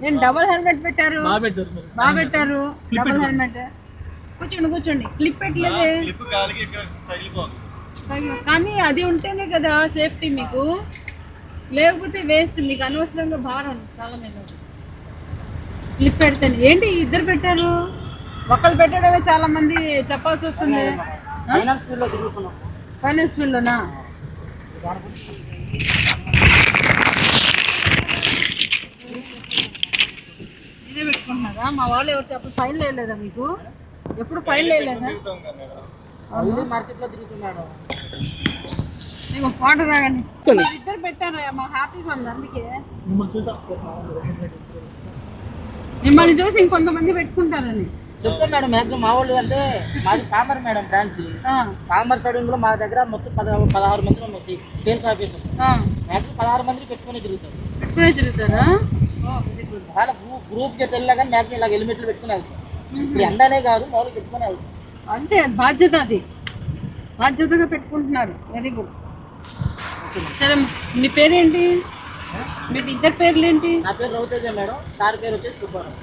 నేను double helmet పెట్టారు, బాగా పెట్టారు. Double helmet. కూర్చోండి కూర్చోండి. క్లిప్ పెట్టలేదే, కానీ అది ఉంటేనే కదా సేఫ్టీ మీకు, లేకపోతే వేస్ట్. మీకు అనవసరంగా భారం చాలా మీద. క్లిప్ పెడతాను ఏంటి ఇద్దరు పెట్టారు, ఒకళ్ళు పెట్టడమే చాలా మంది చెప్పాల్సి వస్తుంది. ఫైనాన్స్ ఫీల్డ్లోనా? ఇదే పెట్టుకుంటున్నారా? మా వాళ్ళు ఎవరు చెప్పలు ఫైన్ వేయలేదా మీకు? ఎప్పుడు ఫైన్ వేయలేదా? మార్కెట్లో తిరుగుతున్నాడు. మీకు ఫోటో రాగండి. ఇద్దరు పెట్టారు, మా హ్యాపీగా ఉంది. అందుకే మిమ్మల్ని చూసి ఇంకొంతమంది పెట్టుకుంటారని చెప్తాను మేడం. మ్యాక్సిమం మా వాళ్ళు అంటే మాది comer madam branch. Comer side లో మా దగ్గర మొత్తం 16 మంది ఉన్నాం సేల్స్ ఆఫీసర్. మ్యాక్సిమం 16 మందిని పెట్టుకునే తిరుగుతారా? వాళ్ళ గ్రూప్ గెట్ వెళ్ళినా కానీ మ్యాక్సిమం ఇలా హెల్మెట్లు పెట్టుకుని వెళ్తాం. ఇప్పుడు ఎండనే కాదు, మామూలు పెట్టుకుని వెళ్తాం. అంతే, బాధ్యత. అది బాధ్యతగా పెట్టుకుంటున్నారు. Very good. సరే, మీ పేరేంటి? మీ ఇద్దరు పేర్లు ఏంటి? నా పేరు రవితేజ మేడం, సార్ పేరు వచ్చేసి సుబ్బారావు.